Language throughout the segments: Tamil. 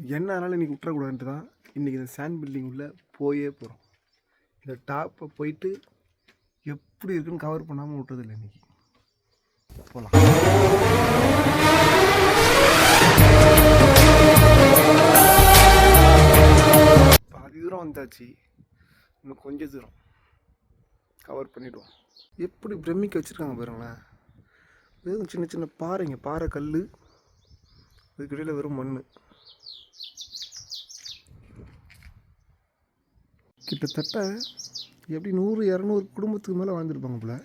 என்ன ஆனாலும் இன்றைக்கி விட்டுறக்கூடாதுன்ட்டு தான் இன்றைக்கி இந்த சாண்ட் பில்டிங் உள்ளே போயே போகிறோம். இந்த டாப்பை போயிட்டு எப்படி இருக்குன்னு கவர் பண்ணாமல் விட்டுறதில்லை. இன்றைக்கி போகலாம். பாதி தூரம் வந்தாச்சு, இன்னும் கொஞ்சம் தூரம் கவர் பண்ணிவிடுவோம். எப்படி பிரமிக்க வச்சுருக்காங்க பாருங்களேன். வெறும் சின்ன சின்ன பாறைங்க, பாறை கல், அதுக்கிடையில் வெறும் மண். கிட்டத்தட்ட எப்படி 100-200 குடும்பத்துக்கு மேலே வாழ்ந்துருப்பாங்க போல.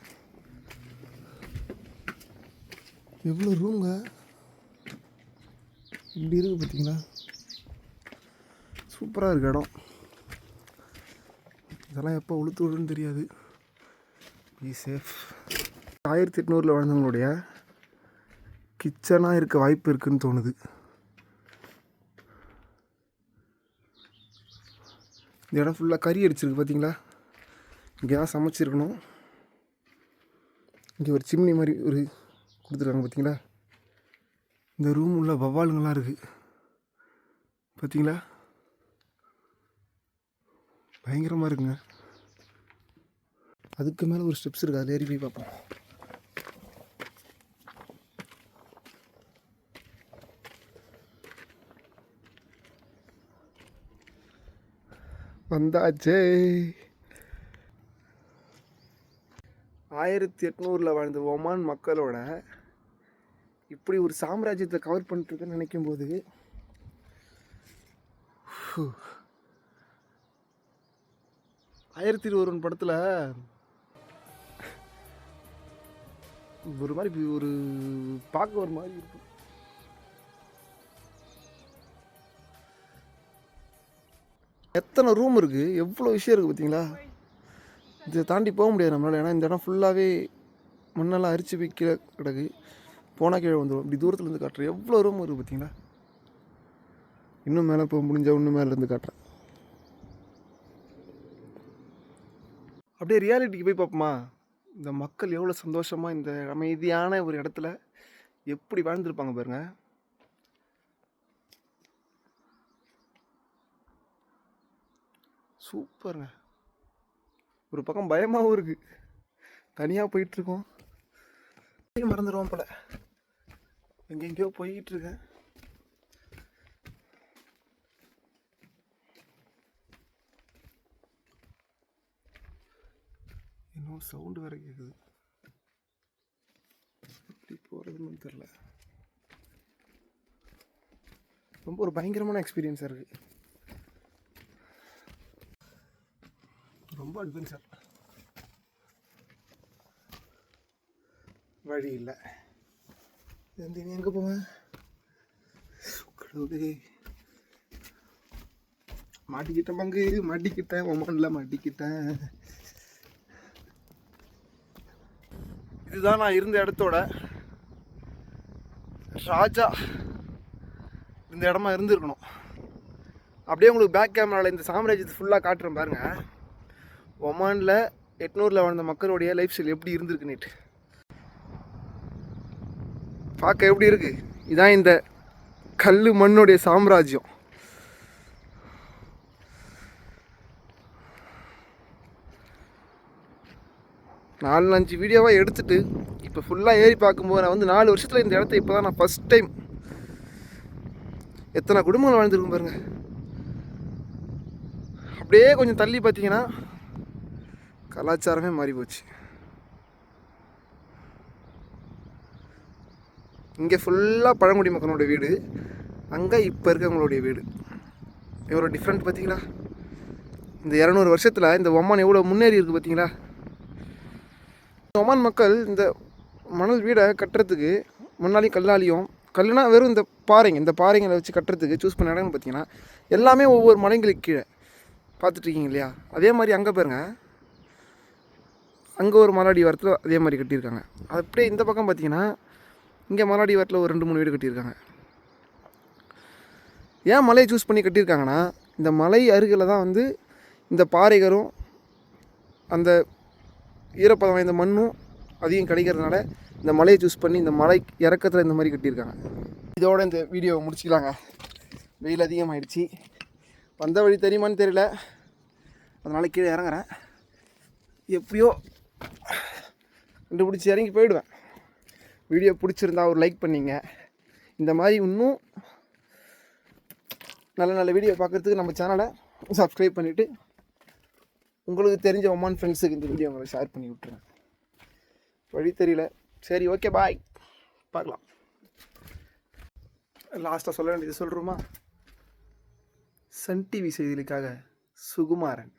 எவ்வளோ ரூங்க இப்படி இருக்குது பார்த்தீங்களா? சூப்பராக இருக்குது இடம். இதெல்லாம் எப்போ உளுத்து விடுன்னு தெரியாது. Be safe. 1800 வாழ்ந்தவங்களுடைய கிச்சனாக இருக்க வாய்ப்பு இருக்குதுன்னு தோணுது. இந்த இடம் ஃபுல்லாக கறி அடிச்சிருக்கு பார்த்தீங்களா? இங்கே தான் சமைச்சிருக்கணும். இங்கே ஒரு சிம்னி மாதிரி ஒரு கொடுத்துருக்காங்க பார்த்தீங்களா? இந்த ரூம் உள்ள வவ்வாலுங்கள்லாம் இருக்குது பார்த்தீங்களா? பயங்கரமாக இருக்குங்க. அதுக்கு மேலே ஒரு ஸ்டெப்ஸ் இருக்குது, அதில் ஏறி போய் பார்ப்போம். வந்தாச்சே. 1800 வாழ்ந்த ஒமான் மக்களோட இப்படி ஒரு சாம்ராஜ்யத்தை கவர் பண்ணிட்டுருக்குன்னு நினைக்கும் போது 1021 படத்தில் ஒரு மாதிரி ஒரு பார்க்க ஒரு மாதிரி இருக்கும். எத்தனை ரூம் இருக்குது, எவ்வளோ விஷயம் இருக்குது பார்த்தீங்களா? இதை தாண்டி போக முடியாது நம்மளால். ஏன்னா இந்த இடம் ஃபுல்லாகவே மண்ணெல்லாம் அரிச்சு போய் கீழே கிடக்கு. போனால் கீழே வந்துடும். இப்படி தூரத்துலேருந்து காட்டுறேன். எவ்வளோ ரூம் இருக்குது பார்த்தீங்களா? இன்னும் மேலே போக முடிஞ்சால் இன்னும் மேலேருந்து காட்டுறேன். அப்படியே ரியாலிட்டிக்கு போய் பார்ப்போமா? இந்த மக்கள் எவ்வளோ சந்தோஷமாக இந்த அமைதியான ஒரு இடத்துல எப்படி வாழ்ந்துருப்பாங்க பாருங்கள். சூப்பருங்க. ஒரு பக்கம் பயமாகவும் இருக்குது. தனியாக போயிட்டுருக்கோம், மறந்துடுவோம் போல. எங்கெங்கேயோ போய்கிட்டுருக்கேன். இன்னும் சவுண்டு வேறு கேட்குது. எப்படி போகிறதுன்னு தெரில. ரொம்ப ஒரு பயங்கரமான எக்ஸ்பீரியன்ஸாக இருக்குது. ரொம்ப அட்வென்ச்சர். வழி இல்லை. இது நீ எங்கே போவேன்? மாட்டிக்கிட்டேன் பங்கு, மாட்டிக்கிட்டேன். ஒமானில் மாட்டிக்கிட்டேன். இதுதான் நான் இருந்த இடத்தோட ராஜா இந்த இடமா இருந்துருக்கணும். அப்படியே உங்களுக்கு பேக் கேமராவில் இந்த சாம்ராஜ்யத்தை ஃபுல்லாக காட்டுறேன் பாருங்கள். ஒமானில் 800 வாழ்ந்த மக்களுடைய லைஃப் ஸ்டைல் எப்படி இருந்திருக்குன்னுட்டு பார்க்க எப்படி இருக்குது. இதான் இந்த கல் மண்ணுடைய சாம்ராஜ்யம். நாலு 5 வீடியோவாக எடுத்துகிட்டு இப்போ ஃபுல்லாக ஏறி பார்க்கும்போது நான் 4 வருஷத்தில் இந்த இடத்த இப்போ தான் நான் ஃபஸ்ட் டைம். எத்தனை குடும்பங்கள் வாழ்ந்துருக்கும் பாருங்கள். அப்படியே கொஞ்சம் தள்ளி பார்த்தீங்கன்னா கலாச்சாரமே மாறி போச்சு. இங்கே ஃபுல்லாக பழங்குடி மக்களோட வீடு, அங்கே இப்போ இருக்கவங்களுடைய வீடு. எவ்வளோ டிஃப்ரெண்ட் பார்த்தீங்களா? இந்த 200 வருஷத்தில் இந்த ஒமான் எவ்வளோ முன்னேறி இருக்குது பார்த்தீங்களா? ஒமான் மக்கள் இந்த மணல் வீடை கட்டுறதுக்கு முன்னாலையும் கல்லாலையும், கல்லுனா வெறும் இந்த பாறைங்களை வச்சு கட்டுறதுக்கு சூஸ் பண்ண இடம்னு பார்த்தீங்கன்னா எல்லாமே ஒவ்வொரு மலைங்களுக்கு கீழே பார்த்துட்ருக்கீங்க இல்லையா? அதே மாதிரி அங்கே பாருங்கள், அங்கே ஒரு மலாடி வாரத்தில் அதே மாதிரி கட்டியிருக்காங்க. அப்படியே இந்த பக்கம் பார்த்தீங்கன்னா இங்கே மலாடி வாரத்தில் ஒரு 2-3 வீடு கட்டியிருக்காங்க. ஏன் மலையை சூஸ் பண்ணி கட்டியிருக்காங்கன்னா, இந்த மலை அருகில் தான் இந்த பாறைகளும் அந்த ஈரப்பதம் வாய்ந்த மண்ணும் அதிகம் கிடைக்கிறதுனால இந்த மலையை சூஸ் பண்ணி இந்த மலை இறக்கத்தில் இந்த மாதிரி கட்டியிருக்காங்க. இதோட இந்த வீடியோவை முடிச்சிக்கலாங்க. வெயில் அதிகமாகிடுச்சு. வந்த வழி தெரியுமான்னு தெரியல, அதனால் கீழே இறங்குறேன். எப்படியோ கண்டுபிடிச்சி இறங்கி போயிடுவேன். வீடியோ பிடிச்சிருந்தா ஒரு லைக் பண்ணிங்க. இந்த மாதிரி இன்னும் நல்ல நல்ல வீடியோ பார்க்குறதுக்கு நம்ம சேனலை சப்ஸ்கிரைப் பண்ணிவிட்டு உங்களுக்கு தெரிஞ்ச ஒமான் ஃப்ரெண்ட்ஸுக்கு இந்த வீடியோ உங்களை ஷேர் பண்ணி விட்ருங்க. வழி தெரியல. சரி, ஓகே, பாய், பார்க்கலாம். லாஸ்ட்டாக சொல்ல வேண்டியது சொல்கிறோமா? சன் டிவி செய்திகளுக்காக சுகுமாரன்.